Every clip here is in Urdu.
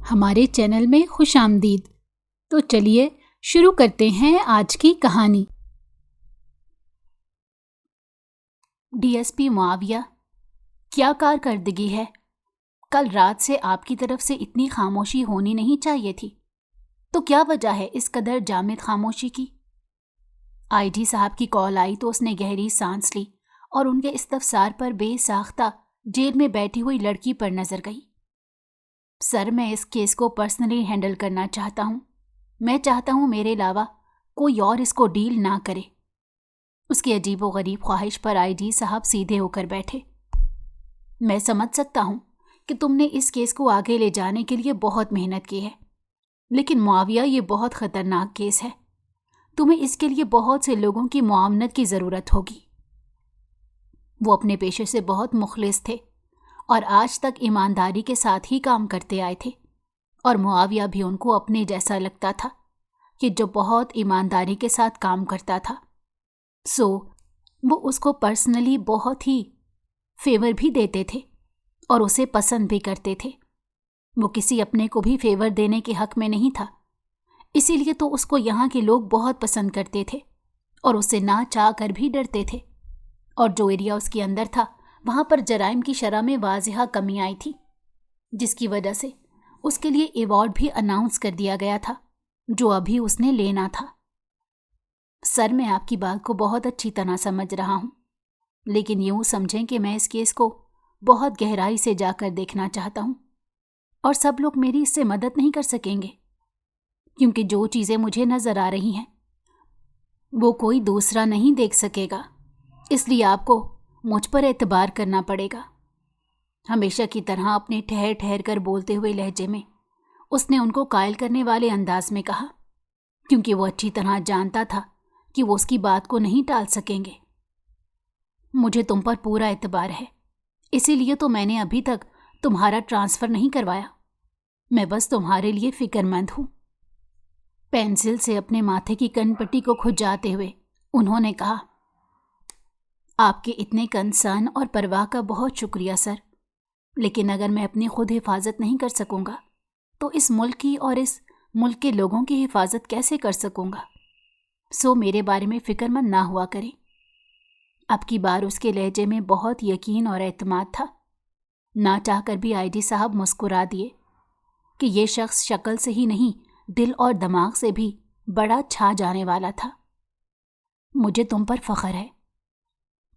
ہمارے چینل میں خوش آمدید۔ تو چلیے شروع کرتے ہیں آج کی کہانی۔ ڈی ایس پی معاویہ، کیا کارکردگی ہے؟ کل رات سے آپ کی طرف سے اتنی خاموشی ہونی نہیں چاہیے تھی، تو کیا وجہ ہے اس قدر جامد خاموشی کی؟ آئی جی صاحب کی کال آئی تو اس نے گہری سانس لی اور ان کے استفسار پر بے ساختہ جیل میں بیٹھی ہوئی لڑکی پر نظر گئی۔ سر، میں اس کیس کو پرسنلی ہینڈل کرنا چاہتا ہوں۔ میں چاہتا ہوں میرے علاوہ کوئی اور اس کو ڈیل نہ کرے۔ اس کی عجیب و غریب خواہش پر آئی جی صاحب سیدھے ہو کر بیٹھے۔ میں سمجھ سکتا ہوں کہ تم نے اس کیس کو آگے لے جانے کے لیے بہت محنت کی ہے، لیکن معاویہ، یہ بہت خطرناک کیس ہے۔ تمہیں اس کے لیے بہت سے لوگوں کی معاونت کی ضرورت ہوگی۔ وہ اپنے پیشے سے بہت مخلص تھے اور آج تک ایمانداری کے ساتھ ہی کام کرتے آئے تھے، اور معاویہ بھی ان کو اپنے جیسا لگتا تھا کہ جو بہت ایمانداری کے ساتھ کام کرتا تھا۔ وہ اس کو پرسنلی بہت ہی فیور بھی دیتے تھے اور اسے پسند بھی کرتے تھے۔ وہ کسی اپنے کو بھی فیور دینے کے حق میں نہیں تھا، اسی لیے تو اس کو یہاں کے لوگ بہت پسند کرتے تھے اور اسے نہ چاہ کر بھی ڈرتے تھے۔ اور جو ایریا اس کے اندر تھا وہاں پر جرائم کی شرح میں واضح کمی آئی تھی، جس کی وجہ سے اس کے لیے ایوارڈ بھی اناؤنس کر دیا گیا تھا، جو ابھی اس نے لینا تھا۔ سر، میں آپ کی بات کو بہت اچھی طرح سمجھ رہا ہوں، لیکن یوں سمجھیں کہ میں اس کیس کو بہت گہرائی سے جا کر دیکھنا چاہتا ہوں، اور سب لوگ میری اس سے مدد نہیں کر سکیں گے، کیونکہ جو چیزیں مجھے نظر آ رہی ہیں وہ کوئی دوسرا نہیں دیکھ سکے گا۔ اس لیے آپ کو مجھ پر اعتبار کرنا پڑے گا۔ ہمیشہ کی طرح اپنے ٹھہر ٹھہر کر بولتے ہوئے لہجے میں اس نے ان کو قائل کرنے والے انداز میں کہا، کیونکہ وہ اچھی طرح جانتا تھا کہ وہ اس کی بات کو نہیں ٹال سکیں گے۔ مجھے تم پر پورا اعتبار ہے، اسی لیے تو میں نے ابھی تک تمہارا ٹرانسفر نہیں کروایا۔ میں بس تمہارے لیے فکر مند ہوں۔ پینسل سے اپنے ماتھے کی کن پٹی کو کھجاتے ہوئے انہوں نے کہا، آپ کے اتنے کنسرن اور پرواہ کا بہت شکریہ سر، لیکن اگر میں اپنی خود حفاظت نہیں کر سکوں گا تو اس ملک کی اور اس ملک کے لوگوں کی حفاظت کیسے کر سکوں گا؟ میرے بارے میں فکر مند نہ ہوا کریں۔ اب کی بار اس کے لہجے میں بہت یقین اور اعتماد تھا۔ نہ چاہ کر بھی آئی جی صاحب مسکرا دیے کہ یہ شخص شکل سے ہی نہیں، دل اور دماغ سے بھی بڑا چھا جانے والا تھا۔ مجھے تم پر فخر ہے۔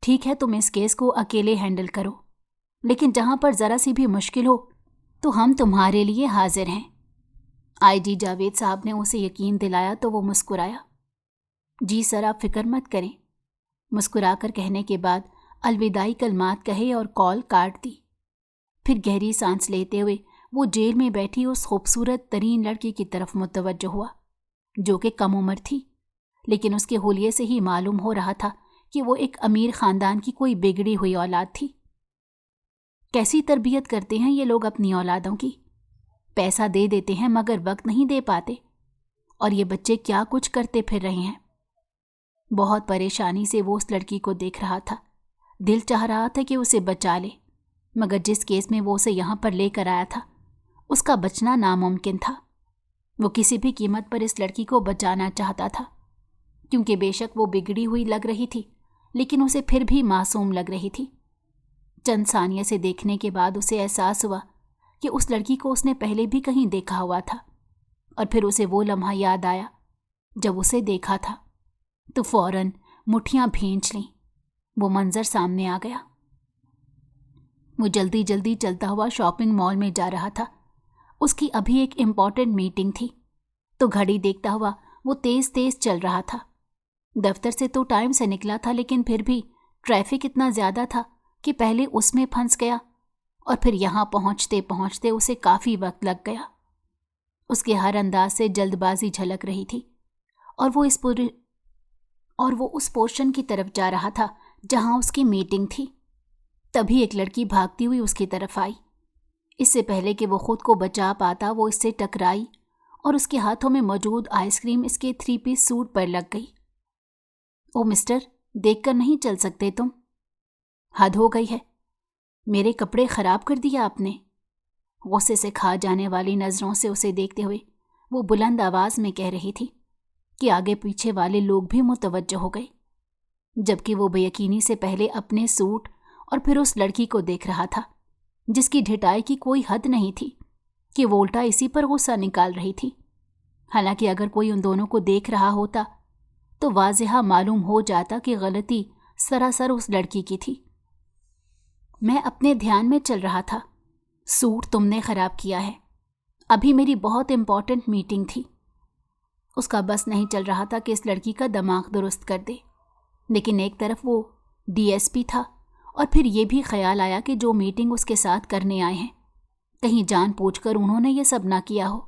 ٹھیک ہے، تم اس کیس کو اکیلے ہینڈل کرو، لیکن جہاں پر ذرا سی بھی مشکل ہو تو ہم تمہارے لیے حاضر ہیں۔ آئی جی جاوید صاحب نے اسے یقین دلایا تو وہ مسکرایا۔ جی سر، آپ فکر مت کریں۔ مسکرا کر کہنے کے بعد الوداعی کلمات کہے اور کال کاٹ دی۔ پھر گہری سانس لیتے ہوئے وہ جیل میں بیٹھی اس خوبصورت ترین لڑکی کی طرف متوجہ ہوا، جو کہ کم عمر تھی، لیکن اس کے حلیے سے ہی معلوم ہو رہا تھا کہ وہ ایک امیر خاندان کی کوئی بگڑی ہوئی اولاد تھی۔ کیسی تربیت کرتے ہیں یہ لوگ اپنی اولادوں کی؟ پیسہ دے دیتے ہیں مگر وقت نہیں دے پاتے، اور یہ بچے کیا کچھ کرتے پھر رہے ہیں۔ بہت پریشانی سے وہ اس لڑکی کو دیکھ رہا تھا۔ دل چاہ رہا تھا کہ اسے بچا لے، مگر جس کیس میں وہ اسے یہاں پر لے کر آیا تھا اس کا بچنا ناممکن تھا۔ وہ کسی بھی قیمت پر اس لڑکی کو بچانا چاہتا تھا، کیونکہ بے شک وہ بگڑی ہوئی لگ رہی تھی لیکن اسے پھر بھی معصوم لگ رہی تھی۔ چند ثانیے سے دیکھنے کے بعد اسے احساس ہوا کہ اس لڑکی کو اس نے پہلے بھی کہیں دیکھا ہوا تھا، اور پھر اسے وہ لمحہ یاد آیا جب اسے دیکھا تھا تو فوراً مٹھیاں بھینچ لیں۔ وہ منظر سامنے آ گیا۔ وہ جلدی جلدی چلتا ہوا شاپنگ مال میں جا رہا تھا۔ اس کی ابھی ایک امپورٹنٹ میٹنگ تھی، تو گھڑی دیکھتا ہوا وہ تیز تیز چل رہا تھا۔ دفتر سے تو ٹائم سے نکلا تھا، لیکن پھر بھی ٹریفک اتنا زیادہ تھا کہ پہلے اس میں پھنس گیا اور پھر یہاں پہنچتے پہنچتے اسے کافی وقت لگ گیا۔ اس کے ہر انداز سے جلد بازی جھلک رہی تھی، اور وہ اس پورشن کی طرف جا رہا تھا جہاں اس کی میٹنگ تھی۔ تبھی ایک لڑکی بھاگتی ہوئی اس کی طرف آئی۔ اس سے پہلے کہ وہ خود کو بچا پاتا وہ اس سے ٹکرائی اور اس کے ہاتھوں میں موجود آئس کریم اس کے 3 پیس سوٹ پر لگ گئی۔ او مسٹر، دیکھ کر نہیں چل سکتے تم؟ حد ہو گئی ہے، میرے کپڑے خراب کر دیا آپ نے۔ غصے سے کھا جانے والی نظروں سے اسے دیکھتے ہوئے وہ بلند آواز میں کہہ رہی تھی کہ آگے پیچھے والے لوگ بھی متوجہ ہو گئے، جبکہ وہ بے یقینی سے پہلے اپنے سوٹ اور پھر اس لڑکی کو دیکھ رہا تھا جس کی ڈھٹائی کی کوئی حد نہیں تھی کہ وہ الٹا اسی پر غصہ نکال رہی تھی۔ حالانکہ اگر کوئی ان دونوں کو دیکھ رہا ہوتا تو واضح معلوم ہو جاتا کہ غلطی سراسر اس لڑکی کی تھی۔ میں اپنے دھیان میں چل رہا تھا۔ سوٹ تم نے خراب کیا ہے، ابھی میری بہت امپورٹنٹ میٹنگ تھی۔ اس کا بس نہیں چل رہا تھا کہ اس لڑکی کا دماغ درست کر دے، لیکن ایک طرف وہ ڈی ایس پی تھا اور پھر یہ بھی خیال آیا کہ جو میٹنگ اس کے ساتھ کرنے آئے ہیں کہیں جان پوچھ کر انہوں نے یہ سب نہ کیا ہو۔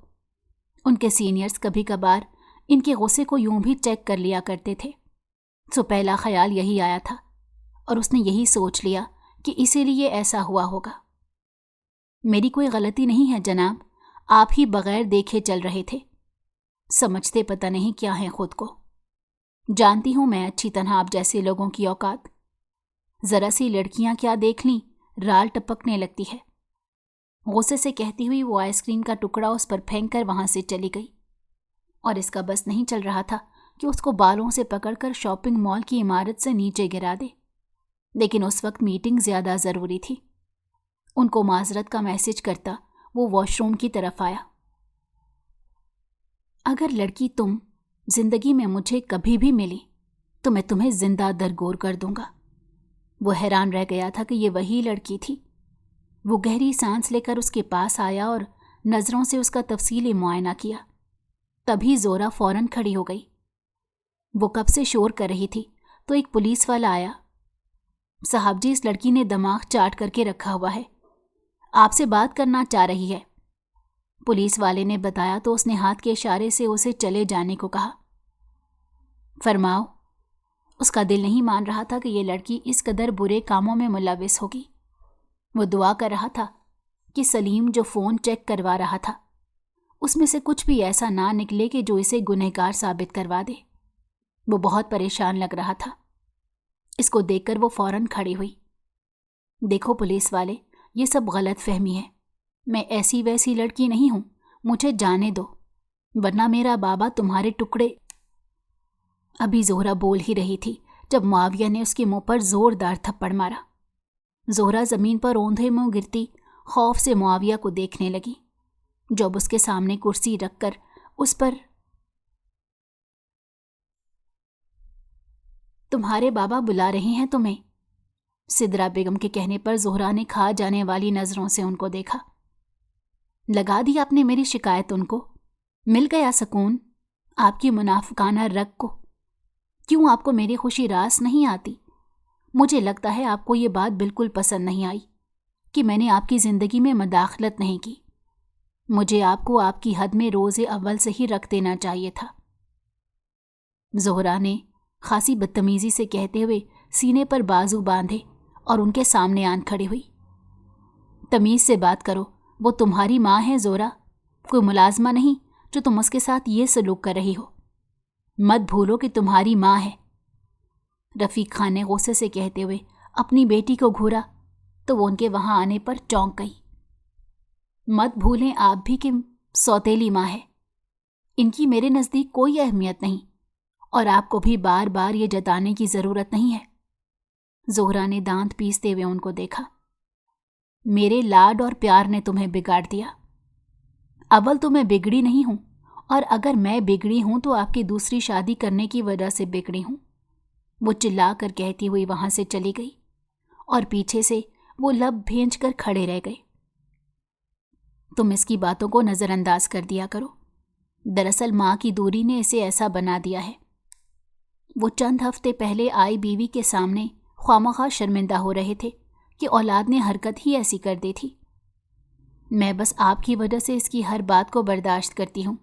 ان کے سینئرز کبھی کبھار ان کے غصے کو یوں بھی چیک کر لیا کرتے تھے، سو پہلا خیال یہی آیا تھا اور اس نے یہی سوچ لیا کہ اسی لیے ایسا ہوا ہوگا۔ میری کوئی غلطی نہیں ہے جناب، آپ ہی بغیر دیکھے چل رہے تھے، سمجھتے پتہ نہیں کیا ہیں خود کو۔ جانتی ہوں میں اچھی طرح آپ جیسے لوگوں کی اوقات، ذرا سی لڑکیاں کیا دیکھ لیں رال ٹپکنے لگتی ہے۔ غصے سے کہتی ہوئی وہ آئس کریم کا ٹکڑا اس پر پھینک کر وہاں سے چلی گئی، اور اس کا بس نہیں چل رہا تھا کہ اس کو بالوں سے پکڑ کر شاپنگ مال کی عمارت سے نیچے گرا دے، لیکن اس وقت میٹنگ زیادہ ضروری تھی۔ ان کو معذرت کا میسج کرتا وہ واش روم کی طرف آیا۔ اگر لڑکی تم زندگی میں مجھے کبھی بھی ملی تو میں تمہیں زندہ درگور کر دوں گا۔ وہ حیران رہ گیا تھا کہ یہ وہی لڑکی تھی۔ وہ گہری سانس لے کر اس کے پاس آیا اور نظروں سے اس کا تفصیلی معائنہ کیا۔ تبھی زورا فوراً کھڑی ہو گئی۔ وہ کب سے شور کر رہی تھی تو ایک پولیس والا آیا۔ صاحب جی، اس لڑکی نے دماغ چاٹ کر کے رکھا ہوا ہے، آپ سے بات کرنا چاہ رہی ہے۔ پولیس والے نے بتایا تو اس نے ہاتھ کے اشارے سے اسے چلے جانے کو کہا۔ فرماؤ۔ اس کا دل نہیں مان رہا تھا کہ یہ لڑکی اس قدر برے کاموں میں ملوث ہوگی۔ وہ دعا کر رہا تھا کہ سلیم جو فون چیک کروا رہا تھا اس میں سے کچھ بھی ایسا نہ نکلے کہ جو اسے گنہگار ثابت کروا دے۔ وہ بہت پریشان لگ رہا تھا۔ اس کو دیکھ کر وہ فوراً کھڑی ہوئی۔ دیکھو پولیس والے، یہ سب غلط فہمی ہے، میں ایسی ویسی لڑکی نہیں ہوں، مجھے جانے دو ورنہ میرا بابا تمہارے ٹکڑے۔ ابھی زہرا بول ہی رہی تھی جب معاویہ نے اس کے منہ پر زوردار تھپڑ مارا۔ زہرا زمین پر اوندھے منہ گرتی خوف سے معاویہ کو دیکھنے لگی، جو اب اس کے سامنے کرسی رکھ کر اس پر تمہارے بابا بلا رہے ہیں تمہیں۔ سدرا بیگم کے کہنے پر زہرا نے کھا جانے والی نظروں سے ان کو دیکھا۔ لگا دی آپ نے میری شکایت ان کو، مل گیا سکون آپ کی منافقانہ رگ کو۔ کیوں آپ کو میری خوشی راس نہیں آتی؟ مجھے لگتا ہے آپ کو یہ بات بالکل پسند نہیں آئی کہ میں نے آپ کی زندگی میں مداخلت نہیں کی۔ مجھے آپ کو آپ کی حد میں روز اول سے ہی رکھ دینا چاہیے تھا۔ زہرا نے خاصی بدتمیزی سے کہتے ہوئے سینے پر بازو باندھے اور ان کے سامنے آن کھڑی ہوئی۔ تمیز سے بات کرو، وہ تمہاری ماں ہے زہرا، کوئی ملازمہ نہیں جو تم اس کے ساتھ یہ سلوک کر رہی ہو۔ مت بھولو کہ تمہاری ماں ہے۔ رفیق خان نے غصے سے کہتے ہوئے اپنی بیٹی کو گھورا تو وہ ان کے وہاں آنے پر چونک گئی۔ مت بھولیں آپ بھی کہ سوتیلی ماں ہے، ان کی میرے نزدیک کوئی اہمیت نہیں، اور آپ کو بھی بار بار یہ جتانے کی ضرورت نہیں ہے۔ زہرا نے دانت پیستے ہوئے ان کو دیکھا۔ میرے لاڈ اور پیار نے تمہیں بگاڑ دیا۔ اول تو میں بگڑی نہیں ہوں، اور اگر میں بگڑی ہوں تو آپ کی دوسری شادی کرنے کی وجہ سے بگڑی ہوں۔ وہ چلا کر کہتی ہوئی وہاں سے چلی گئی اور پیچھے سے وہ لب بھینچ کر کھڑے رہ گئے۔ تم اس کی باتوں کو نظر انداز کر دیا کرو، دراصل ماں کی دوری نے اسے ایسا بنا دیا ہے۔ وہ چند ہفتے پہلے آئی بیوی کے سامنے خوامخواہ شرمندہ ہو رہے تھے کہ اولاد نے حرکت ہی ایسی کر دی تھی۔ میں بس آپ کی وجہ سے اس کی ہر بات کو برداشت کرتی ہوں،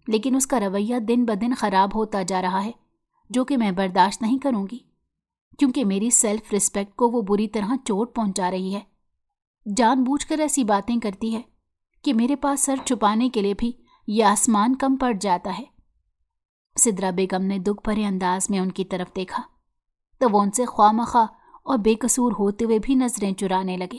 لیکن اس کا رویہ دن بدن خراب ہوتا جا رہا ہے، جو کہ میں برداشت نہیں کروں گی، کیونکہ میری سیلف ریسپیکٹ کو وہ بری طرح چوٹ پہنچا رہی ہے۔ جان بوجھ کر ایسی باتیں کرتی ہے کہ میرے پاس سر چھپانے کے لیے بھی یہ آسمان کم پڑ جاتا ہے۔ سدرا بیگم نے دکھ بھرے انداز میں ان کی طرف دیکھا تو وہ ان سے خواہ مخواہ اور بے قصور ہوتے ہوئے بھی نظریں چرانے لگے۔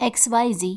XYZ,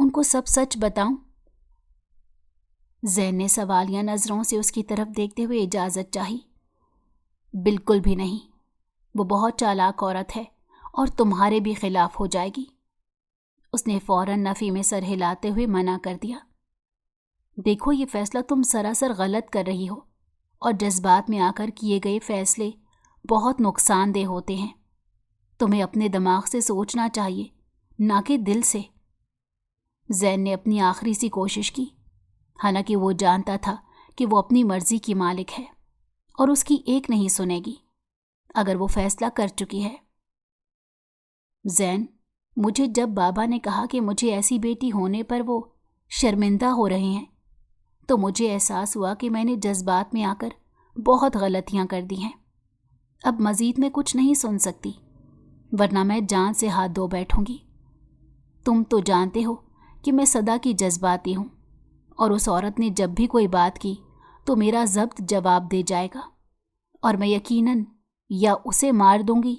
ان کو سب سچ بتاؤں؟ زین نے سوالیہ نظروں سے اس کی طرف دیکھتے ہوئے اجازت چاہی۔ بالکل بھی نہیں، وہ بہت چالاک عورت ہے اور تمہارے بھی خلاف ہو جائے گی۔ اس نے فوراً نفی میں سر ہلاتے ہوئے منع کر دیا۔ دیکھو، یہ فیصلہ تم سراسر غلط کر رہی ہو، اور جذبات میں آ کر کیے گئے فیصلے بہت نقصان دہ ہوتے ہیں۔ تمہیں اپنے دماغ سے سوچنا چاہیے، نہ کہ دل سے۔ زین نے اپنی آخری سی کوشش کی، حالانکہ وہ جانتا تھا کہ وہ اپنی مرضی کی مالک ہے اور اس کی ایک نہیں سنے گی اگر وہ فیصلہ کر چکی ہے۔ زین، مجھے جب بابا نے کہا کہ مجھے ایسی بیٹی ہونے پر وہ شرمندہ ہو رہے ہیں تو مجھے احساس ہوا کہ میں نے جذبات میں آ کر بہت غلطیاں کر دی ہیں۔ اب مزید میں کچھ نہیں سن سکتی، ورنہ میں جان سے ہاتھ دھو بیٹھوں گی۔ تم تو جانتے ہو کہ میں سدا کی جذباتی ہوں، اور اس عورت نے جب بھی کوئی بات کی تو میرا ضبط جواب دے جائے گا، اور میں یقیناً یا اسے مار دوں گی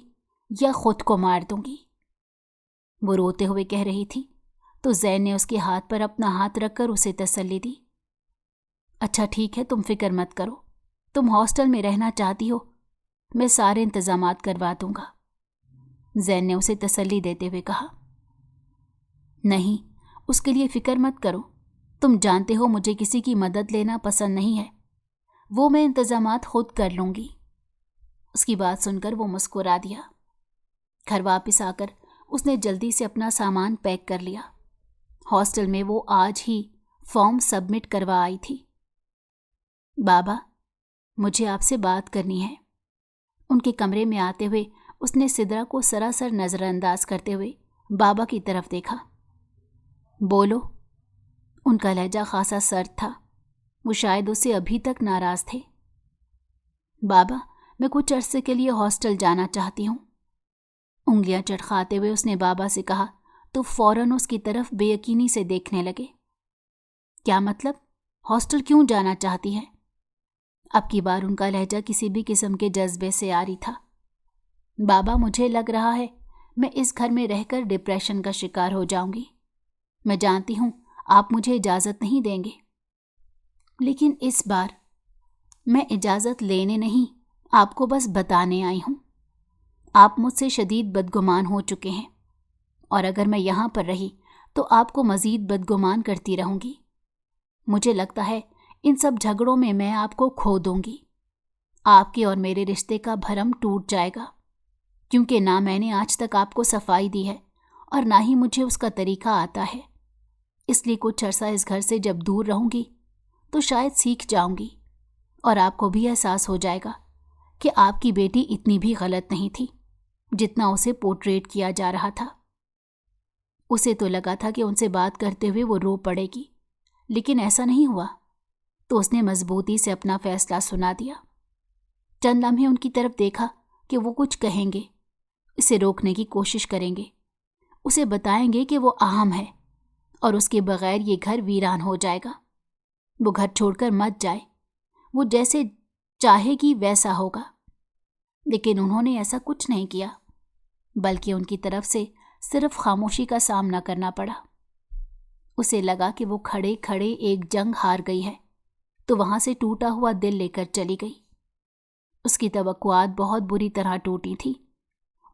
یا خود کو مار دوں گی۔ وہ روتے ہوئے کہہ رہی تھی تو زین نے اس کے ہاتھ پر اپنا ہاتھ رکھ کر اسے تسلی دی۔ اچھا ٹھیک ہے، تم فکر مت کرو، تم ہاسٹل میں رہنا چاہتی ہو، میں سارے انتظامات کروا دوں گا، زین نے اسے تسلی دیتے ہوئے کہا۔ نہیں، اس کے لیے فکر مت کرو، تم جانتے ہو مجھے کسی کی مدد لینا پسند نہیں ہے، وہ میں انتظامات خود کر لوں گی۔ اس کی بات سن کر وہ مسکرا دیا۔ گھر واپس آ کر اس نے جلدی سے اپنا سامان پیک کر لیا۔ ہاسٹل میں وہ آج ہی فارم سبمٹ کروا آئی تھی۔ بابا، مجھے آپ سے بات کرنی ہے۔ ان کے کمرے میں آتے ہوئے اس نے سدرا کو سراسر نظر انداز کرتے ہوئے بابا کی طرف دیکھا۔ بولو۔ ان کا لہجہ خاصا سرد تھا، وہ شاید اس سے ابھی تک ناراض تھے۔ بابا، میں کچھ عرصے کے لیے ہاسٹل جانا چاہتی ہوں۔ انگلیاں چٹخاتے ہوئے اس نے بابا سے کہا تو فوراً اس کی طرف بے یقینی سے دیکھنے لگے۔ کیا مطلب؟ ہاسٹل کیوں جانا چاہتی ہے؟ اب کی بار ان کا لہجہ کسی بھی قسم کے جذبے سے آری تھا۔ بابا، مجھے لگ رہا ہے میں اس گھر میں رہ کر ڈپریشن کا شکار ہو جاؤں گی۔ میں جانتی ہوں آپ مجھے اجازت نہیں دیں گے، لیکن اس بار میں اجازت لینے نہیں، آپ کو بس بتانے آئی ہوں۔ آپ مجھ سے شدید بدگمان ہو چکے ہیں، اور اگر میں یہاں پر رہی تو آپ کو مزید بدگمان کرتی رہوں گی۔ مجھے لگتا ہے ان سب جھگڑوں میں میں آپ کو کھو دوں گی۔ آپ کے اور میرے رشتے کا بھرم ٹوٹ جائے گا، کیونکہ نہ میں نے آج تک آپ کو صفائی دی ہے اور نہ ہی مجھے اس کا طریقہ آتا ہے۔ اس لیے کچھ عرصہ اس گھر سے جب دور رہوں گی تو شاید سیکھ جاؤں گی، اور آپ کو بھی احساس ہو جائے گا کہ آپ کی بیٹی اتنی بھی غلط نہیں تھی جتنا اسے پورٹریٹ کیا جا رہا تھا۔ اسے تو لگا تھا کہ ان سے بات کرتے ہوئے وہ رو پڑے گی، لیکن ایسا نہیں ہوا، تو اس نے مضبوطی سے اپنا فیصلہ سنا دیا۔ چند لمحے ان کی طرف دیکھا کہ وہ کچھ کہیں گے، اسے روکنے کی کوشش کریں گے، اسے بتائیں گے کہ وہ اہم ہے اور اس کے بغیر یہ گھر ویران ہو جائے گا۔ وہ گھر چھوڑ کر مت جائے، وہ جیسے چاہے گی ویسا ہوگا۔ لیکن انہوں نے ایسا کچھ نہیں کیا، بلکہ ان کی طرف سے صرف خاموشی کا سامنا کرنا پڑا۔ اسے لگا کہ وہ کھڑے کھڑے ایک جنگ ہار گئی ہے، تو وہاں سے ٹوٹا ہوا دل لے کر چلی گئی۔ اس کی توقعات بہت بری طرح ٹوٹی تھی،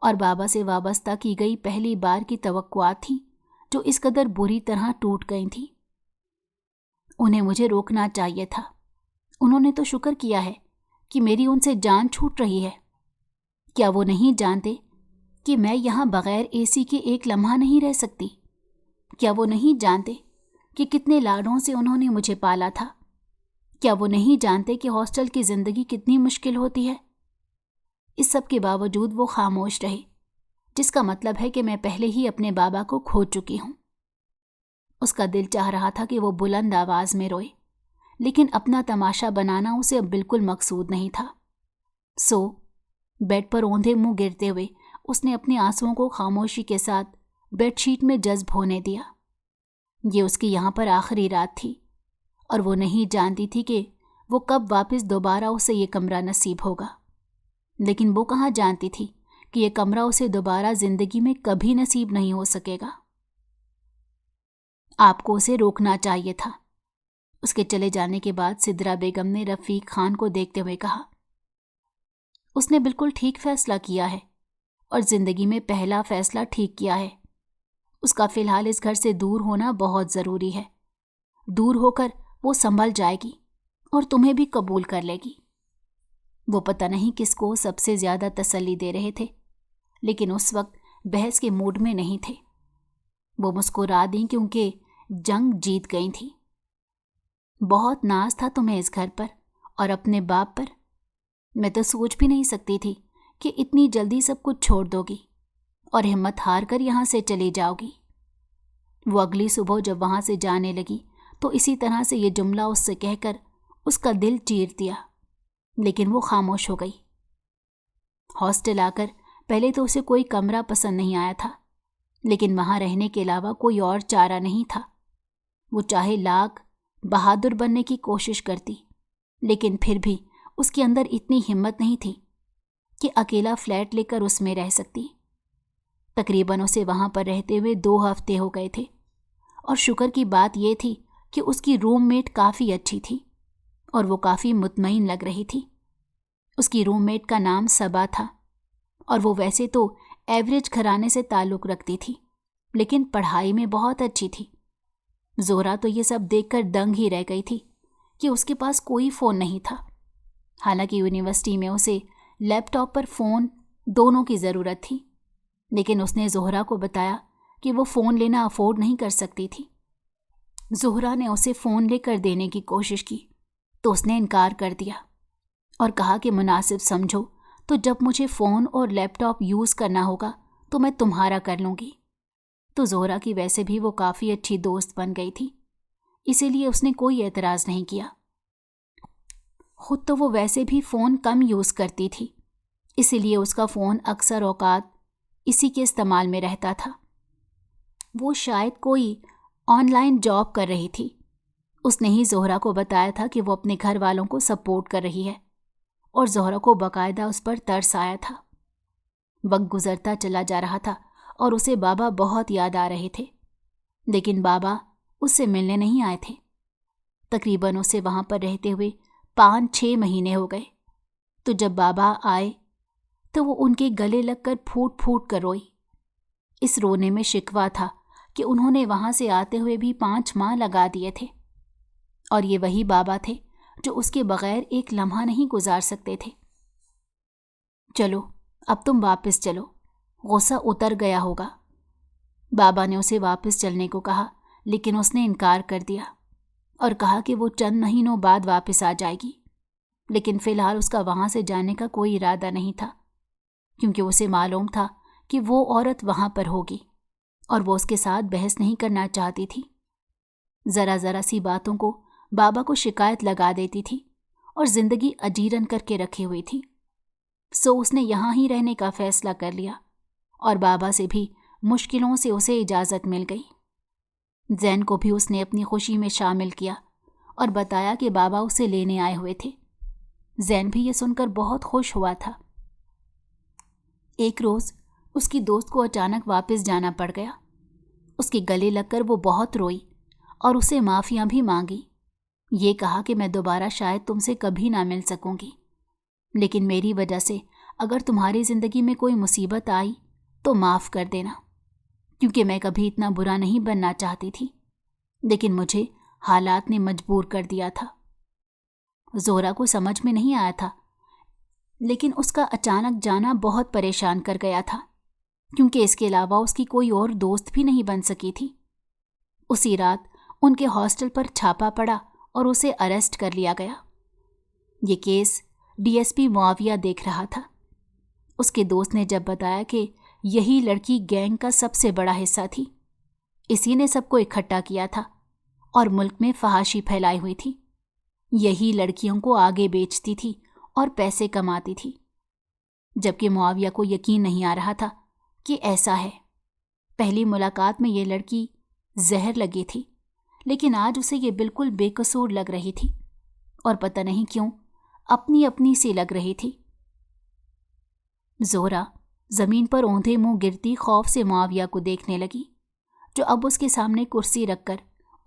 اور بابا سے وابستہ کی گئی پہلی بار کی توقعات تھیں جو اس قدر بری طرح ٹوٹ گئی تھیں۔ انہیں مجھے روکنا چاہیے تھا۔ انہوں نے تو شکر کیا ہے کہ میری ان سے جان چھوٹ رہی ہے۔ کیا وہ نہیں جانتے کہ میں یہاں بغیر اے سی کے ایک لمحہ نہیں رہ سکتی؟ کیا وہ نہیں جانتے کہ کتنے لاڈوں سے انہوں نے مجھے پالا تھا؟ کیا وہ نہیں جانتے کہ ہاسٹل کی زندگی کتنی مشکل ہوتی ہے؟ اس سب کے باوجود وہ خاموش رہے، جس کا مطلب ہے کہ میں پہلے ہی اپنے بابا کو کھو چکی ہوں۔ اس کا دل چاہ رہا تھا کہ وہ بلند آواز میں روئے، لیکن اپنا تماشا بنانا اسے اب بالکل مقصود نہیں تھا۔ سو بیڈ پر اوندھے منہ گرتے ہوئے اس نے اپنے آنسوؤں کو خاموشی کے ساتھ بیڈ شیٹ میں جذب ہونے دیا۔ یہ اس کی یہاں پر آخری رات تھی، اور وہ نہیں جانتی تھی کہ وہ کب واپس دوبارہ اسے یہ کمرہ نصیب ہوگا۔ لیکن وہ کہاں جانتی تھی کہ یہ کمرہ اسے دوبارہ زندگی میں کبھی نصیب نہیں ہو سکے گا۔ آپ کو اسے روکنا چاہیے تھا۔ اس کے چلے جانے کے بعد سدرا بیگم نے رفیق خان کو دیکھتے ہوئے کہا، اس نے بالکل ٹھیک فیصلہ کیا ہے اور زندگی میں پہلا فیصلہ ٹھیک کیا ہے۔ اس کا فی الحال اس گھر سے دور ہونا بہت ضروری ہے۔ دور ہو کر وہ سنبھل جائے گی اور تمہیں بھی قبول کر لے گی۔ وہ پتہ نہیں کس کو سب سے زیادہ تسلی دے رہے تھے، لیکن اس وقت بحث کے موڈ میں نہیں تھے۔ وہ مسکرا دیں کیونکہ جنگ جیت گئی تھی۔ بہت ناز تھا تمہیں اس گھر پر اور اپنے باپ پر۔ میں تو سوچ بھی نہیں سکتی تھی کہ اتنی جلدی سب کچھ چھوڑ دو گی اور ہمت ہار کر یہاں سے چلی جاؤ گی۔ وہ اگلی صبح جب وہاں سے جانے لگی تو اسی طرح سے یہ جملہ اس سے کہہ کر اس کا دل چیر دیا، لیکن وہ خاموش ہو گئی۔ ہاسٹل آ کر پہلے تو اسے کوئی کمرہ پسند نہیں آیا تھا، لیکن وہاں رہنے کے علاوہ کوئی اور چارہ نہیں تھا۔ وہ چاہے لاکھ بہادر بننے کی کوشش کرتی، لیکن پھر بھی اس کے اندر اتنی ہمت نہیں تھی کہ اکیلا فلیٹ لے کر اس میں رہ سکتی۔ تقریباً اسے وہاں پر رہتے ہوئے 2 ہفتے ہو گئے تھے، اور شکر کی بات یہ تھی کہ اس کی روم میٹ کافی اچھی تھی اور وہ کافی مطمئن لگ رہی تھی۔ اس کی روم میٹ کا نام صبا تھا اور وہ ویسے تو ایوریج گھرانے سے تعلق رکھتی تھی، لیکن پڑھائی میں بہت اچھی تھی۔ زہرا تو یہ سب دیکھ کر دنگ ہی رہ گئی تھی کہ اس کے پاس کوئی فون نہیں تھا، حالانکہ یونیورسٹی میں اسے لیپ ٹاپ پر فون دونوں کی ضرورت تھی، لیکن اس نے زہرا کو بتایا کہ وہ فون لینا افورڈ نہیں کر سکتی تھی۔ زہرا نے اسے فون لے کر دینے کی کوشش کی تو اس نے انکار کر دیا اور کہا کہ مناسب سمجھو تو جب مجھے فون اور لیپ ٹاپ یوز کرنا ہوگا تو میں تمہارا کر لوں گی۔ تو زہرا کی ویسے بھی وہ کافی اچھی دوست بن گئی تھی، اسی لیے اس نے کوئی اعتراض نہیں کیا۔ خود تو وہ ویسے بھی فون کم یوز کرتی تھی، اسی لیے اس کا فون اکثر اوقات اسی کے استعمال میں رہتا تھا۔ وہ شاید کوئی آن لائن جاب کر رہی تھی۔ اس نے ہی زہرا کو بتایا تھا کہ وہ اپنے گھر والوں کو سپورٹ کر رہی ہے، اور زہرا کو باقاعدہ اس پر ترس آیا تھا۔ وقت گزرتا چلا جا رہا تھا اور اسے بابا بہت یاد آ رہے تھے، لیکن بابا اس سے ملنے نہیں آئے تھے۔ تقریباً اسے وہاں پر رہتے ہوئے 5-6 مہینے ہو گئے، تو جب بابا آئے تو وہ ان کے گلے لگ کر پھوٹ پھوٹ کر روئی۔ اس رونے میں شکوہ تھا کہ انہوں نے وہاں سے آتے ہوئے بھی 5 ماہ لگا دیے تھے، اور یہ وہی بابا تھے جو اس کے بغیر ایک لمحہ نہیں گزار سکتے تھے۔ چلو اب تم واپس چلو، غصہ اتر گیا ہوگا۔ بابا نے اسے واپس چلنے کو کہا، لیکن اس نے انکار کر دیا اور کہا کہ وہ چند مہینوں بعد واپس آ جائے گی، لیکن فی الحال اس کا وہاں سے جانے کا کوئی ارادہ نہیں تھا، کیونکہ اسے معلوم تھا کہ وہ عورت وہاں پر ہوگی اور وہ اس کے ساتھ بحث نہیں کرنا چاہتی تھی۔ ذرا ذرا سی باتوں کو بابا کو شکایت لگا دیتی تھی اور زندگی اجیرن کر کے رکھی ہوئی تھی، سو اس نے یہاں ہی رہنے کا فیصلہ کر لیا، اور بابا سے بھی مشکلوں سے اسے اجازت مل گئی۔ زین کو بھی اس نے اپنی خوشی میں شامل کیا اور بتایا کہ بابا اسے لینے آئے ہوئے تھے۔ زین بھی یہ سن کر بہت خوش ہوا تھا۔ ایک روز اس کی دوست کو اچانک واپس جانا پڑ گیا۔ اس کے گلے لگ کر وہ بہت روئی اور اسے معافیاں بھی مانگی۔ یہ کہا کہ میں دوبارہ شاید تم سے کبھی نہ مل سکوں گی، لیکن میری وجہ سے اگر تمہاری زندگی میں کوئی مصیبت آئی تو معاف کر دینا، کیونکہ میں کبھی اتنا برا نہیں بننا چاہتی تھی، لیکن مجھے حالات نے مجبور کر دیا تھا۔ زہرا کو سمجھ میں نہیں آیا تھا، لیکن اس کا اچانک جانا بہت پریشان کر گیا تھا، کیونکہ اس کے علاوہ اس کی کوئی اور دوست بھی نہیں بن سکی تھی۔ اسی رات ان کے ہاسٹل پر چھاپا پڑا اور اسے اریسٹ کر لیا گیا۔ یہ کیس ڈی ایس پی معاویہ دیکھ رہا تھا۔ اس کے دوست نے جب بتایا کہ یہی لڑکی گینگ کا سب سے بڑا حصہ تھی، اسی نے سب کو اکٹھا کیا تھا اور ملک میں فحاشی پھیلائی ہوئی تھی، یہی لڑکیوں کو آگے بیچتی تھی اور پیسے کماتی تھی، جبکہ معاویہ کو یقین نہیں آ رہا تھا کہ ایسا ہے۔ پہلی ملاقات میں یہ لڑکی زہر لگی تھی، لیکن آج اسے یہ بالکل بے قصور لگ رہی تھی، اور پتہ نہیں کیوں اپنی اپنی سی لگ رہی تھی۔ زہرا زمین پر اوندھے منہ گرتی خوف سے معاویہ کو دیکھنے لگی، جو اب اس کے سامنے کرسی رکھ کر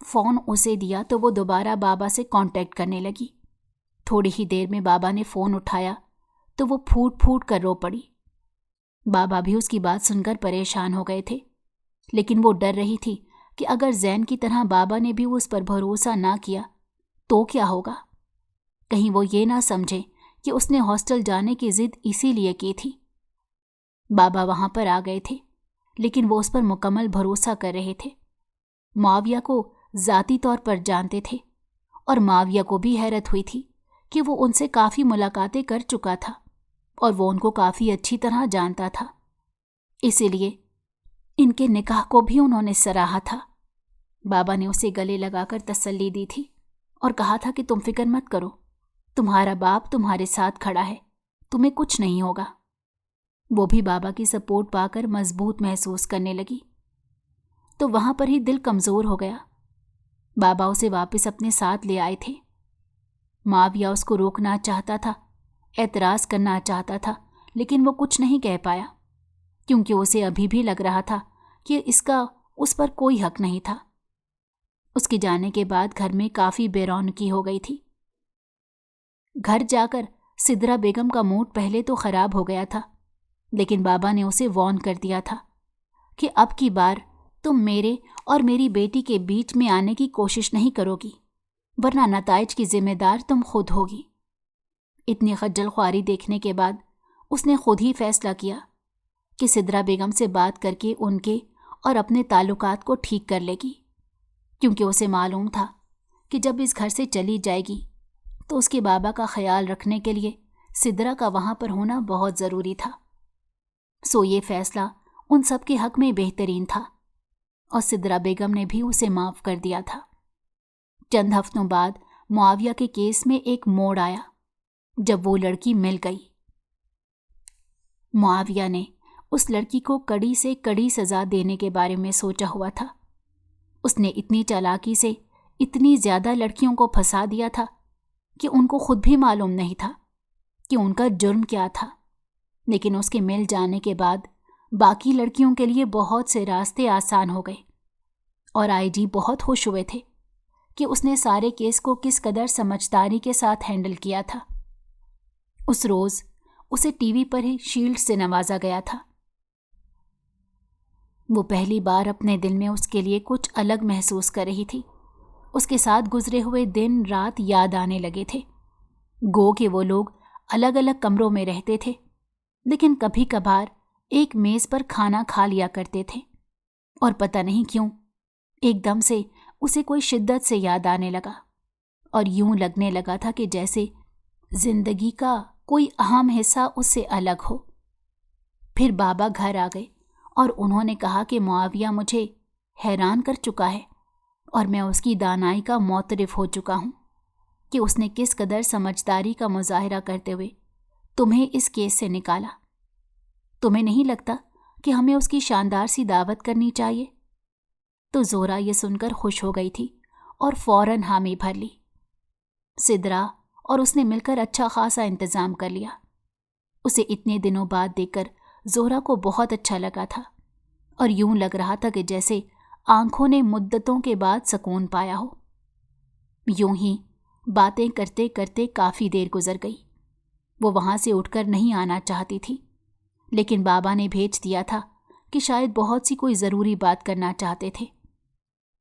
فون اسے دیا تو وہ دوبارہ بابا سے کانٹیکٹ کرنے لگی۔ تھوڑی ہی دیر میں بابا نے فون اٹھایا تو وہ پھوٹ پھوٹ کر رو پڑی۔ بابا بھی اس کی بات سن کر پریشان ہو گئے تھے، لیکن وہ ڈر رہی تھی کہ اگر زین کی طرح بابا نے بھی اس پر بھروسہ نہ کیا تو کیا ہوگا؟ کہیں وہ یہ نہ سمجھے کہ اس نے ہاسٹل جانے کی ضد اسی لیے کی تھی۔ بابا وہاں پر آ گئے تھے، لیکن وہ اس پر مکمل بھروسہ کر رہے تھے۔ معاویہ کو ذاتی طور پر جانتے تھے، اور معاویہ کو بھی حیرت ہوئی تھی کہ وہ ان سے کافی ملاقاتیں کر چکا تھا اور وہ ان کو کافی اچھی طرح جانتا تھا، اسی لیے ان کے نکاح کو بھی انہوں نے سراہا تھا۔ بابا نے اسے گلے لگا کر تسلی دی تھی اور کہا تھا کہ تم فکر مت کرو، تمہارا باپ تمہارے ساتھ کھڑا ہے، تمہیں کچھ نہیں ہوگا۔ وہ بھی بابا کی سپورٹ پا کر مضبوط محسوس کرنے لگی، تو وہاں پر ہی دل کمزور ہو گیا۔ بابا اسے واپس اپنے ساتھ لے آئے تھے۔ معاویہ اس کو روکنا چاہتا تھا، اعتراض کرنا چاہتا تھا، لیکن وہ کچھ نہیں کہہ پایا، کیونکہ اسے ابھی بھی لگ رہا تھا کہ اس کا اس پر کوئی حق نہیں تھا۔ اس کے جانے کے بعد گھر میں کافی بے رونقی ہو گئی تھی۔ گھر جا کر سدرا بیگم کا موڈ پہلے تو خراب ہو گیا تھا، لیکن بابا نے اسے وارن کر دیا تھا کہ اب کی بار تم میرے اور میری بیٹی کے بیچ میں آنے کی کوشش نہیں کرو گی، ورنہ نتائج کی ذمہ دار تم خود ہوگی۔ اتنی خجل خواری دیکھنے کے بعد اس نے خود ہی فیصلہ کیا کہ سدرا بیگم سے بات کر کے ان کے اور اپنے تعلقات کو ٹھیک کر لے گی، کیونکہ اسے معلوم تھا کہ جب اس گھر سے چلی جائے گی تو اس کے بابا کا خیال رکھنے کے لیے سدرا کا وہاں پر ہونا بہت ضروری تھا۔ سو یہ فیصلہ ان سب کے حق میں بہترین تھا، اور سدرا بیگم نے بھی اسے معاف کر دیا تھا۔ چند ہفتوں بعد معاویہ کے کیس میں ایک موڑ آیا جب وہ لڑکی مل گئی۔ معاویہ نے اس لڑکی کو کڑی سے کڑی سزا دینے کے بارے میں سوچا ہوا تھا۔ اس نے اتنی چالاکی سے اتنی زیادہ لڑکیوں کو پھنسا دیا تھا کہ ان کو خود بھی معلوم نہیں تھا کہ ان کا جرم کیا تھا، لیکن اس کے مل جانے کے بعد باقی لڑکیوں کے لیے بہت سے راستے آسان ہو گئے، اور آئی جی بہت خوش ہوئے تھے کہ اس نے سارے کیس کو کس قدر سمجھداری کے ساتھ ہینڈل کیا تھا۔ اس روز اسے ٹی وی پر ہی شیلڈ سے نوازا گیا تھا۔ وہ پہلی بار اپنے دل میں اس کے لیے کچھ الگ محسوس کر رہی تھی۔ اس کے ساتھ گزرے ہوئے دن رات یاد آنے لگے تھے، گو کہ وہ لوگ الگ الگ کمروں میں رہتے تھے، لیکن کبھی کبھار ایک میز پر کھانا کھا لیا کرتے تھے، اور پتہ نہیں کیوں ایک دم سے اسے کوئی شدت سے یاد آنے لگا، اور یوں لگنے لگا تھا کہ جیسے زندگی کا کوئی اہم حصہ اس سے الگ ہو۔ پھر بابا گھر آ گئے اور انہوں نے کہا کہ معاویہ مجھے حیران کر چکا ہے، اور میں اس کی دانائی کا معترف ہو چکا ہوں کہ اس نے کس قدر سمجھداری کا مظاہرہ کرتے ہوئے تمہیں اس کیس سے نکالا۔ تمہیں نہیں لگتا کہ ہمیں اس کی شاندار سی دعوت کرنی چاہیے؟ تو زہرا یہ سن کر خوش ہو گئی تھی اور فوراً حامی بھر لی۔ سدرا اور اس نے مل کر اچھا خاصا انتظام کر لیا۔ اسے اتنے دنوں بعد دیکھ کر زہرا کو بہت اچھا لگا تھا، اور یوں لگ رہا تھا کہ جیسے آنکھوں نے مدتوں کے بعد سکون پایا ہو۔ یوں ہی باتیں کرتے کرتے کافی دیر گزر گئی۔ وہ وہاں سے اٹھ کر نہیں آنا چاہتی تھی، لیکن بابا نے بھیج دیا تھا کہ شاید بہت سی کوئی ضروری بات کرنا چاہتے تھے۔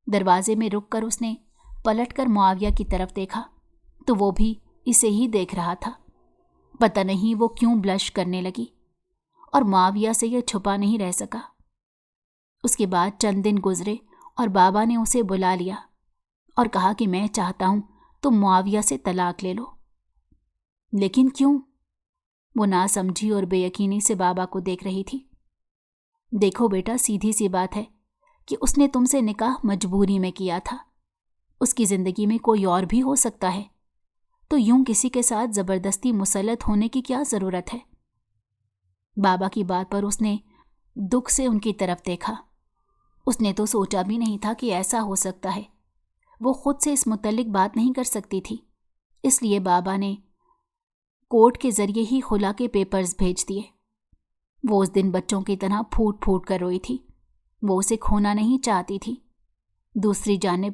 دروازے میں رک کر اس نے پلٹ کر معاویہ کی طرف دیکھا تو وہ بھی اسے ہی دیکھ رہا تھا۔ پتہ نہیں وہ کیوں بلش کرنے لگی، اور معاویہ سے یہ چھپا نہیں رہ سکا۔ اس کے بعد چند دن گزرے اور بابا نے اسے بلا لیا اور کہا کہ میں چاہتا ہوں تم معاویہ سے طلاق لے لو۔ لیکن کیوں؟ وہ ناسمجھی اور بے یقینی سے بابا کو دیکھ رہی تھی۔ دیکھو بیٹا، سیدھی سی بات ہے کہ اس نے تم سے نکاح مجبوری میں کیا تھا۔ اس کی زندگی میں کوئی اور بھی ہو سکتا ہے، تو یوں کسی کے ساتھ زبردستی مسلط ہونے کی کیا ضرورت ہے؟ بابا کی بات پر اس نے دکھ سے ان کی طرف دیکھا۔ اس نے تو سوچا بھی نہیں تھا کہ ایسا ہو سکتا ہے۔ وہ خود سے اس متعلق بات نہیں کر سکتی تھی، اس لیے بابا نے کورٹ کے ذریعے ہی خلا کے پیپرز بھیج دیے۔ وہ اس دن بچوں کی طرح پھوٹ پھوٹ کر روئی تھی۔ وہ اسے کھونا نہیں چاہتی تھی۔ دوسری جانب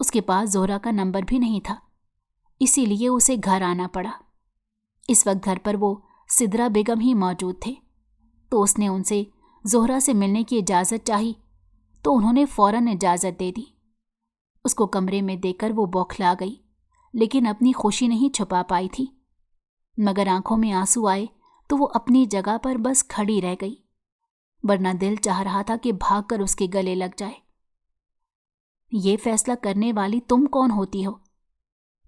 اس کے پاس زہرا کا نمبر بھی نہیں تھا، اسی لیے اسے گھر آنا پڑا۔ اس وقت گھر پر وہ سدرا بیگم ہی موجود تھے، تو اس نے ان سے زہرا سے ملنے کی اجازت چاہی تو انہوں نے فوراً اجازت دے دی۔ اس کو کمرے میں دیکھ کر وہ بوکھلا گئی، لیکن اپنی خوشی نہیں چھپا پائی تھی، مگر آنکھوں میں آنسو آئے تو وہ اپنی جگہ پر بس کھڑی رہ گئی، ورنہ دل چاہ رہا تھا کہ بھاگ کر اس کے گلے لگ جائے۔ یہ فیصلہ کرنے والی تم کون ہوتی ہو؟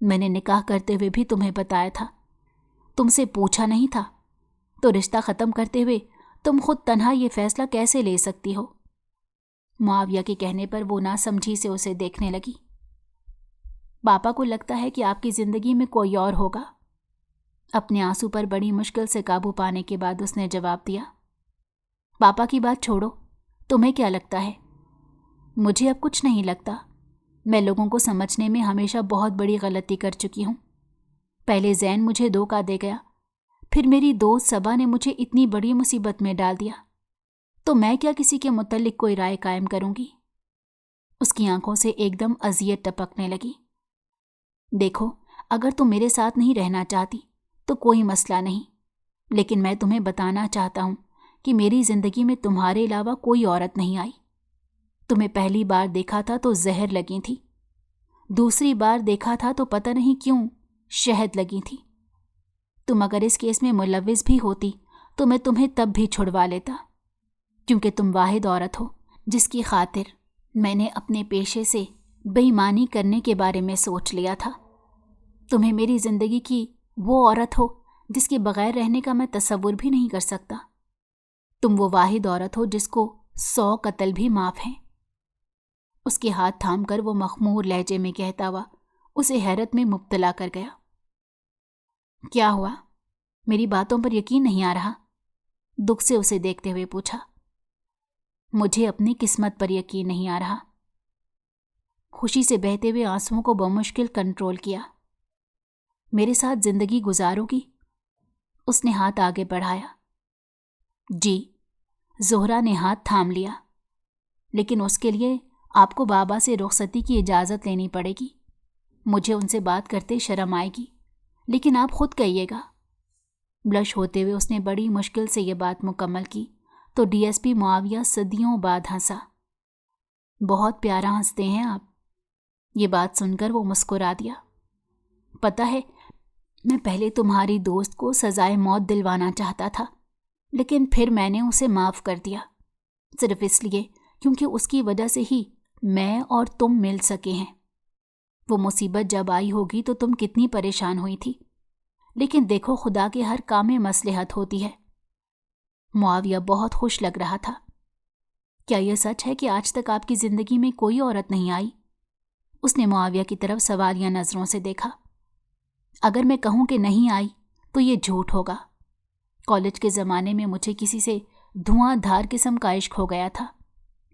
میں نے نکاح کرتے ہوئے بھی تمہیں بتایا تھا، تم سے پوچھا نہیں تھا، تو رشتہ ختم کرتے ہوئے تم خود تنہا یہ فیصلہ کیسے لے سکتی ہو؟ معاویہ کے کہنے پر وہ ناسمجھی سے اسے دیکھنے لگی۔ پاپا کو لگتا ہے کہ آپ کی زندگی میں کوئی اور ہوگا۔ اپنے آنسو پر بڑی مشکل سے قابو پانے کے بعد اس نے جواب دیا۔ پاپا کی بات چھوڑو، تمہیں کیا لگتا ہے؟ مجھے اب کچھ نہیں لگتا۔ میں لوگوں کو سمجھنے میں ہمیشہ بہت بڑی غلطی کر چکی ہوں۔ پہلے زین مجھے دھوکہ دے گیا، پھر میری دوست صبا نے مجھے اتنی بڑی مصیبت میں ڈال دیا، تو میں کیا کسی کے متعلق کوئی رائے قائم کروں گی؟ اس کی آنکھوں سے ایک دم اذیت ٹپکنے لگی۔ دیکھو، اگر تم میرے ساتھ نہیں رہنا چاہتی تو کوئی مسئلہ نہیں، لیکن میں تمہیں بتانا چاہتا ہوں کہ میری زندگی میں تمہارے علاوہ کوئی عورت نہیں آئی۔ تمہیں پہلی بار دیکھا تھا تو زہر لگی تھی، دوسری بار دیکھا تھا تو پتہ نہیں کیوں شہد لگی تھی۔ تم اگر اس کیس میں ملوث بھی ہوتی تو میں تمہیں تب بھی چھڑوا لیتا، کیونکہ تم واحد عورت ہو جس کی خاطر میں نے اپنے پیشے سے بے ایمانی کرنے کے بارے میں سوچ لیا تھا۔ تمہیں میری زندگی کی وہ عورت ہو جس کے بغیر رہنے کا میں تصور بھی نہیں کر سکتا۔ تم وہ واحد عورت ہو جس کو 100 قتل بھی معاف ہیں۔ اس کے ہاتھ تھام کر وہ مخمور لہجے میں کہتا ہوا اسے حیرت میں مبتلا کر گیا۔ کیا ہوا؟ میری باتوں پر یقین نہیں آ رہا؟ دکھ سے اسے دیکھتے ہوئے پوچھا۔ مجھے اپنی قسمت پر یقین نہیں آ رہا۔ خوشی سے بہتے ہوئے آنسوؤں کو بمشکل کنٹرول کیا۔ میرے ساتھ زندگی گزارو گی؟ اس نے ہاتھ آگے بڑھایا۔ جی، زہرا نے ہاتھ تھام لیا، لیکن اس کے لیے آپ کو بابا سے رخصتی کی اجازت لینی پڑے گی۔ مجھے ان سے بات کرتے شرم آئے گی، لیکن آپ خود کہیے گا۔ بلش ہوتے ہوئے اس نے بڑی مشکل سے یہ بات مکمل کی تو ڈی ایس پی معاویہ صدیوں بعد ہنسا۔ بہت پیارا ہنستے ہیں آپ۔ یہ بات سن کر وہ مسکرا دیا۔ پتہ ہے، میں پہلے تمہاری دوست کو سزائے موت دلوانا چاہتا تھا، لیکن پھر میں نے اسے معاف کر دیا، صرف اس لیے کیونکہ اس کی وجہ سے ہی میں اور تم مل سکے ہیں۔ وہ مصیبت جب آئی ہوگی تو تم کتنی پریشان ہوئی تھی، لیکن دیکھو خدا کے ہر کام میں مصلحت ہوتی ہے۔ معاویہ بہت خوش لگ رہا تھا۔ کیا یہ سچ ہے کہ آج تک آپ کی زندگی میں کوئی عورت نہیں آئی؟ اس نے معاویہ کی طرف سوالیہ نظروں سے دیکھا۔ اگر میں کہوں کہ نہیں آئی تو یہ جھوٹ ہوگا۔ کالج کے زمانے میں مجھے کسی سے دھواں دھار قسم کا عشق ہو گیا تھا،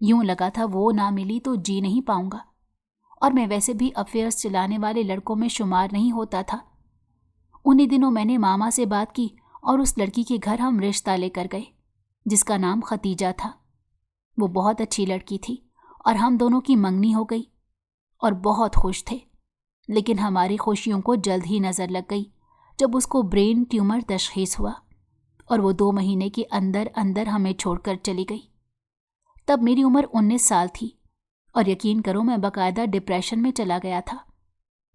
یوں لگا تھا وہ نہ ملی تو جی نہیں پاؤں گا، اور میں ویسے بھی افیئرز چلانے والے لڑکوں میں شمار نہیں ہوتا تھا۔ انہی دنوں میں نے ماما سے بات کی اور اس لڑکی کے گھر ہم رشتہ لے کر گئے، جس کا نام ختیجہ تھا۔ وہ بہت اچھی لڑکی تھی اور ہم دونوں کی منگنی ہو گئی اور بہت خوش تھے، لیکن ہماری خوشیوں کو جلد ہی نظر لگ گئی جب اس کو برین ٹیومر تشخیص ہوا اور وہ 2 مہینے کے اندر اندر ہمیں چھوڑ کر چلی گئی۔ تب میری عمر 19 سال تھی اور یقین کرو میں باقاعدہ ڈپریشن میں چلا گیا تھا۔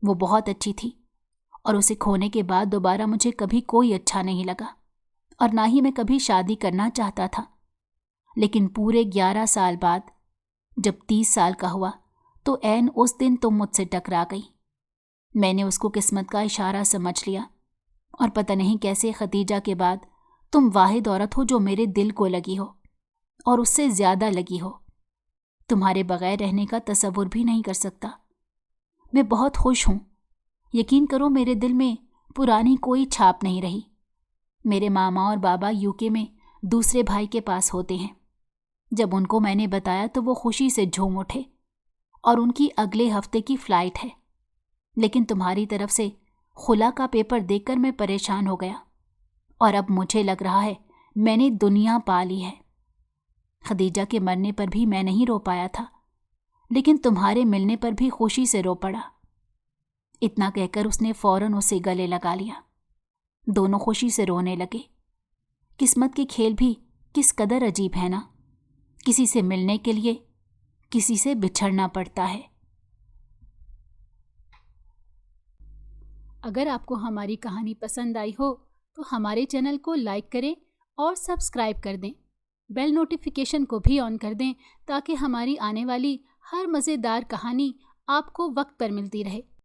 وہ بہت اچھی تھی اور اسے کھونے کے بعد دوبارہ مجھے کبھی کوئی اچھا نہیں لگا اور نہ ہی میں کبھی شادی کرنا چاہتا تھا، لیکن پورے 11 سال بعد جب 30 سال کا ہوا تو عین اس دن تم مجھ سے ٹکرا گئی۔ میں نے اس کو قسمت کا اشارہ سمجھ لیا اور پتہ نہیں کیسے ختیجہ کے بعد تم واحد عورت ہو جو میرے دل کو لگی ہو اور اس سے زیادہ لگی ہو۔ تمہارے بغیر رہنے کا تصور بھی نہیں کر سکتا۔ میں بہت خوش ہوں۔ یقین کرو میرے دل میں پرانی کوئی چھاپ نہیں رہی۔ میرے ماما اور بابا UK میں دوسرے بھائی کے پاس ہوتے ہیں۔ جب ان کو میں نے بتایا تو وہ خوشی سے جھوم اٹھے اور ان کی اگلے ہفتے کی فلائٹ ہے، لیکن تمہاری طرف سے خلا کا پیپر دیکھ کر میں پریشان ہو گیا اور اب مجھے لگ رہا ہے میں نے دنیا پا لی ہے۔ خدیجہ کے مرنے پر بھی میں نہیں رو پایا تھا، لیکن تمہارے ملنے پر بھی خوشی سے رو پڑا۔ اتنا کہہ کر اس نے فوراً اسے گلے لگا لیا۔ دونوں خوشی سے رونے لگے۔ قسمت کے کھیل بھی کس قدر عجیب ہے نا، کسی سے ملنے کے لیے کسی سے بچھڑنا پڑتا ہے۔ اگر آپ کو ہماری کہانی پسند آئی ہو تو ہمارے چینل کو لائک کریں اور سبسکرائب کر دیں۔ بیل نوٹیفیکیشن کو بھی آن کر دیں تاکہ ہماری آنے والی ہر مزیدار کہانی آپ کو وقت پر ملتی رہے۔